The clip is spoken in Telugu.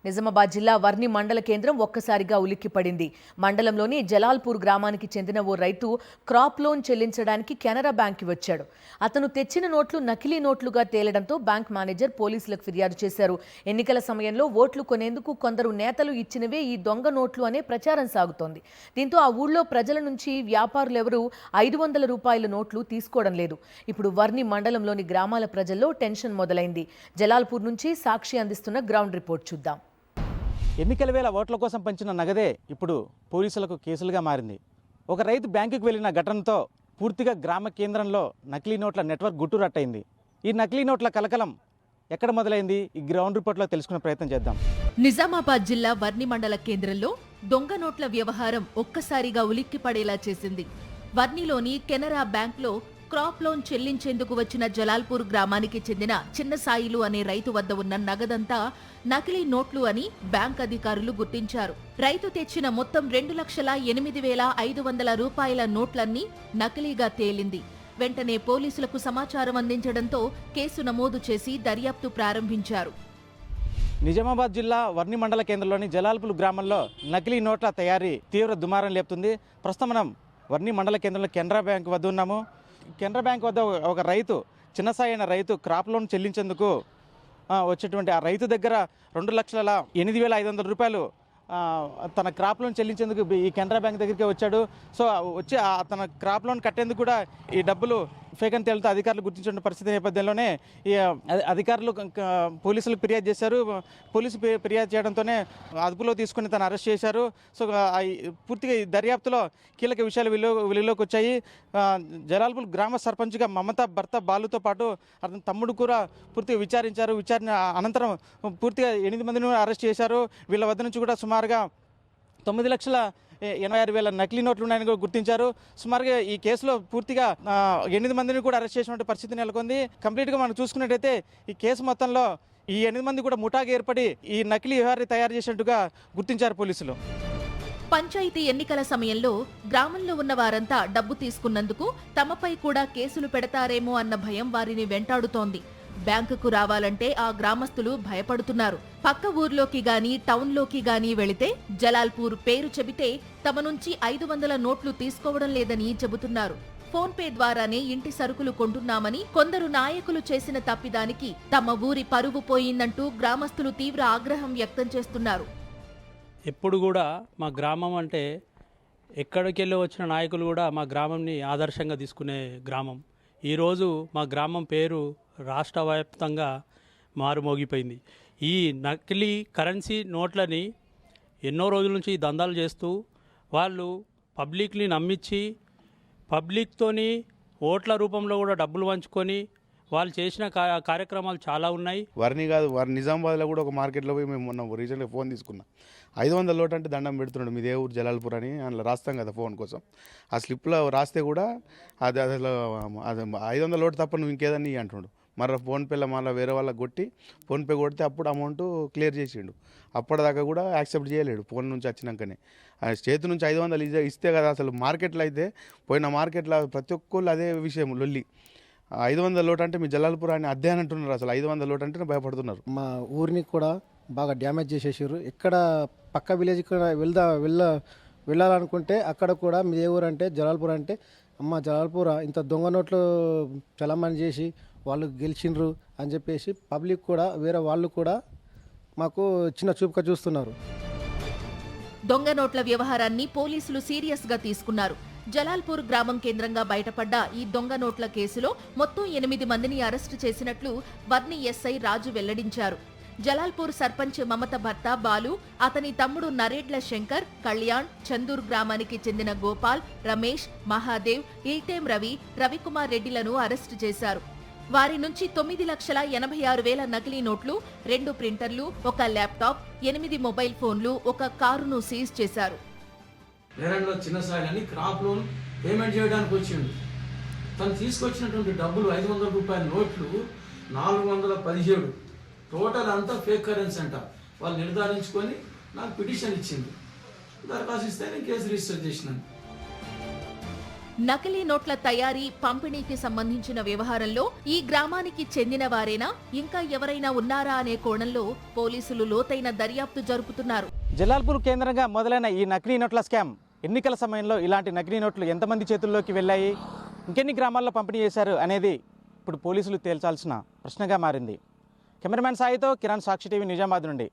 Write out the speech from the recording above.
నిజామాబాద్ జిల్లా వర్ని మండల కేంద్రం ఒక్కసారిగా ఉలిక్కిపడింది. మండలంలోని జలాల్పూర్ గ్రామానికి చెందిన ఓ రైతు క్రాప్ లోన్ చెల్లించడానికి కెనరా బ్యాంక్కి వచ్చాడు. అతను తెచ్చిన నోట్లు నకిలీ నోట్లుగా తేలడంతో బ్యాంక్ మేనేజర్ పోలీసులకు ఫిర్యాదు చేశారు. ఎన్నికల సమయంలో ఓట్లు కొనేందుకు కొందరు నేతలు ఇచ్చినవే ఈ దొంగ నోట్లు అనే ప్రచారం సాగుతోంది. దీంతో ఆ ఊళ్ళో ప్రజల నుంచి వ్యాపారులెవరూ 500 రూపాయల నోట్లు తీసుకోవడం లేదు. ఇప్పుడు వర్ని మండలంలోని గ్రామాల ప్రజల్లో టెన్షన్ మొదలైంది. జలాల్పూర్ నుంచి సాక్షి అందిస్తున్న గ్రౌండ్ రిపోర్ట్ చూద్దాం. ఎన్నికల వేళ ఓట్ల కోసం పంచిన నగదే ఇప్పుడు పోలీసులకు కేసులుగా మారింది. ఒక రైతు బ్యాంకుకు వెళ్లిన ఘటనతో పూర్తిగా గ్రామ కేంద్రంలో నకిలీ నోట్ల నెట్వర్క్ గుట్టురట్టయింది. ఈ నకిలీ నోట్ల కలకలం ఎక్కడ మొదలైంది? ఈ గ్రౌండ్ రిపోర్ట్లో తెలుసుకునే ప్రయత్నం చేద్దాం. నిజామాబాద్ జిల్లా వర్ని మండల కేంద్రంలో దొంగ నోట్ల వ్యవహారం ఒక్కసారిగా ఉలిక్కిపడేలా చేసింది. వర్నిలోని కెనరా బ్యాంక్లో క్రాప్ లోన్ చెల్లించేందుకు వచ్చిన జలాల్పూర్ గ్రామానికి చెందిన చిన్న సాయిలు అనే రైతు వద్ద ఉన్న నగదంతా నకిలీ నోట్లు అని బ్యాంక్ అధికారులు గుర్తించారు. రైతు తెచ్చిన మొత్తం 2,08,500 రూపాయల నోట్లన్నీ నకిలీగా తేలింది. వెంటనే పోలీసులకు సమాచారం అందించడంతో కేసు నమోదు చేసి దర్యాప్తు ప్రారంభించారు. నిజామాబాద్ జిల్లా వర్ని మండల కేంద్రంలోని జలాల్పూర్ గ్రామంలో నకిలీ నోట్ల తయారీ తీవ్ర దుమారం లేపుతుంది. ప్రస్తుతం మనం వర్ని మండల కేంద్రంలో కెనరా బ్యాంక్ వద్ద ఉన్నాము. కెనరా బ్యాంక్ వద్ద ఒక రైతు, చిన్న సాయి అయిన రైతు క్రాప్ లోన్ చెల్లించేందుకు వచ్చేటువంటి ఆ రైతు దగ్గర 2,08,500 రూపాయలు తన క్రాప్ లోన్ చెల్లించేందుకు ఈ కెనరా బ్యాంక్ దగ్గరికి వచ్చాడు. సో వచ్చి తన క్రాప్ లోన్ కట్టేందుకు కూడా ఈ డబ్బులు ఫేక్ అని తేలుతూ అధికారులు గుర్తించిన పరిస్థితి నేపథ్యంలోనే ఈ అధికారులు పోలీసులకు ఫిర్యాదు చేశారు. పోలీసు ఫిర్యాదు చేయడంతోనే అదుపులో తీసుకుని తను అరెస్ట్ చేశారు. సో పూర్తిగా ఈ దర్యాప్తులో కీలక విషయాలు వెలుగులోకి వచ్చాయి. జలాల్పూర్ గ్రామ సర్పంచ్గా మమత భర్త బాలుతో పాటు అతని తమ్ముడు కూడా పూర్తిగా విచారించారు. విచారణ అనంతరం పూర్తిగా 8 మందిని అరెస్ట్ చేశారు. వీళ్ళ వద్ద నుంచి కూడా సుమారుగా 9,86,000 నకిలీ నోట్లు ఉన్నాయని కూడా గుర్తించారు. సుమారుగా ఈ కేసులో పూర్తిగా 8 మందిని కూడా అరెస్ట్ చేసినటువంటి పరిస్థితి నెలకొంది. కంప్లీట్గా మనం చూసుకున్నట్టయితే ఈ కేసు మొత్తంలో ఈ 8 మంది కూడా ముఠాగా ఏర్పడి ఈ నకిలీ వ్యవహారాన్ని తయారు చేసినట్టుగా గుర్తించారు పోలీసులు. పంచాయతీ ఎన్నికల సమయంలో గ్రామంలో ఉన్న వారంతా డబ్బు తీసుకున్నందుకు తమపై కూడా కేసులు పెడతారేమో అన్న భయం వారిని వెంటాడుతోంది. బ్యాంకుకు రావాలంటే ఆ గ్రామస్తులు భయపడుతున్నారు. పక్క ఊర్లోకి గాని టౌన్లోకి గాని వెళితే జలాల్పూర్ పేరు చెబితే తమ నుంచి 500 నోట్లు తీసుకోవడం లేదని చెబుతున్నారు. ఫోన్ పే ద్వారానే ఇంటి సరుకులు కొంటున్నామని కొందరు నాయకులు చేసిన తప్పిదానికి తమ ఊరి పరువు పోయిందంటూ గ్రామస్తులు తీవ్ర ఆగ్రహం వ్యక్తం చేస్తున్నారు. ఎప్పుడు కూడా మా గ్రామం అంటే ఎక్కడికెళ్ళి వచ్చిన నాయకులు కూడా మా గ్రామంని ఆదర్శంగా తీసుకునే గ్రామం. ఈరోజు మా గ్రామం పేరు రాష్ట్ర వ్యాప్తంగా మారుమోగిపోయింది. ఈ నకిలీ కరెన్సీ నోట్లని ఎన్నో రోజుల నుంచి దందాలు చేస్తూ వాళ్ళు పబ్లిక్ని నమ్మించి పబ్లిక్తోని ఓట్ల రూపంలో కూడా డబ్బులు పంచుకొని వాళ్ళు చేసిన కార్యక్రమాలు చాలా ఉన్నాయి. వర్ని కాదు, నిజామాబాద్లో కూడా ఒక మార్కెట్లో పోయి మేము మొన్న రీసెంట్గా ఫోన్ తీసుకున్నాం. 500 నోట్ అంటే దండం పెడుతున్నాడు, మీదే ఊరు జలాల్పూర్ అని అందులో రాస్తాం కదా ఫోన్ కోసం. ఆ స్లిప్లో రాస్తే కూడా అది అసలు అది 500 నోట్ తప్ప నువ్వు ఇంకేదని అంటుండు. మళ్ళీ ఫోన్పేలో మళ్ళీ వేరే వాళ్ళకి కొట్టి ఫోన్పే కొడితే అప్పుడు అమౌంట్ క్లియర్ చేసిండు. అప్పటిదాకా కూడా యాక్సెప్ట్ చేయలేడు ఫోన్ నుంచి వచ్చినాకనే. చేతి నుంచి 500 ఇస్తే కదా అసలు. మార్కెట్లో అయితే పోయిన మార్కెట్లో ప్రతి ఒక్కళ్ళు అదే విషయం లొల్లి. 500 లోటు అంటే మీ జలాల్పూర్ అని అధ్యయనం అంటున్నారు. అసలు 500 లోటు అంటే భయపడుతున్నారు. మా ఊరిని కూడా బాగా డ్యామేజ్ చేసేసారు. ఎక్కడ పక్క విలేజ్కి వెళ్ళాలనుకుంటే అక్కడ కూడా మీ ఏ ఊరు అంటే జలాల్పూర్ అంటే అమ్మ జలాల్పూర్ ఇంత దొంగ నోట్లు చలామణి చేసి వాళ్ళు గెలిచిండ్రు అని చెప్పేసి పబ్లిక్ కూడా వేరే వాళ్ళు కూడా మాకు చిన్న చూపుగా చూస్తున్నారు. దొంగ నోట్ల వ్యవహారాన్ని పోలీసులు సీరియస్గా తీసుకున్నారు. జలాల్పూర్ గ్రామం కేంద్రంగా బయటపడ్డ ఈ దొంగ నోట్ల కేసులో మొత్తం 8 మందిని అరెస్టు చేసినట్లు వర్ని ఎస్ఐ రాజు వెల్లడించారు. జలాల్పూర్ సర్పంచ్ మమత భర్త బాలు, అతని తమ్ముడు నరేడ్ల శంకర్, కళ్యాణ్, చందూర్ గ్రామానికి చెందిన గోపాల్, రమేష్, మహాదేవ్, ఇల్టేం రవి, రవికుమార్ రెడ్డిలను అరెస్టు చేశారు. వారి నుంచి 9,86,000 నకిలీ నోట్లు, 2 ప్రింటర్లు, 1 ల్యాప్టాప్, 8 మొబైల్ ఫోన్లు, 1 కారును సీజ్ చేశారు. వేరంలో చిన్న సాయిలని క్రాప్ లోన్ పేమెంట్ చేయడానికి వచ్చిండు. తను తీసుకొచ్చినటువంటి డబ్బులు 500 రూపాయల నోట్లు 417 టోటల్ అంతా ఫేక్ కరెన్సీ అంట. వాళ్ళు నిర్ధారించుకొని నాకు పిటిషన్ ఇచ్చింది. దరఖాస్తు ఇస్తే నేను కేసు రిజిస్టర్ చేసినాను. నకిలీ నోట్ల తయారీ పంపిణీకి సంబంధించిన వ్యవహారంలో ఈ గ్రామానికి చెందిన వారేనా ఇంకా ఎవరైనా ఉన్నారా అనే కోణంలో పోలీసులు లోతైన దర్యాప్తు జరుపుతున్నారు. జలాల్పూర్ కేంద్రంగా మొదలైన ఈ నకిలీ నోట్ల స్కామ్ ఎన్నికల సమయంలో ఇలాంటి నకిలీ నోట్లు ఎంతమంది చేతుల్లోకి వెళ్ళాయి, ఇంకెన్ని గ్రామాల్లో పంపిణీ చేశారు అనేది ఇప్పుడు పోలీసులు తేల్చాల్సిన ప్రశ్నగా మారింది. కెమెరామ్యాన్ సాయితో కిరణ్, సాక్షి టీవీ, నిజామాబాద్ నుండి.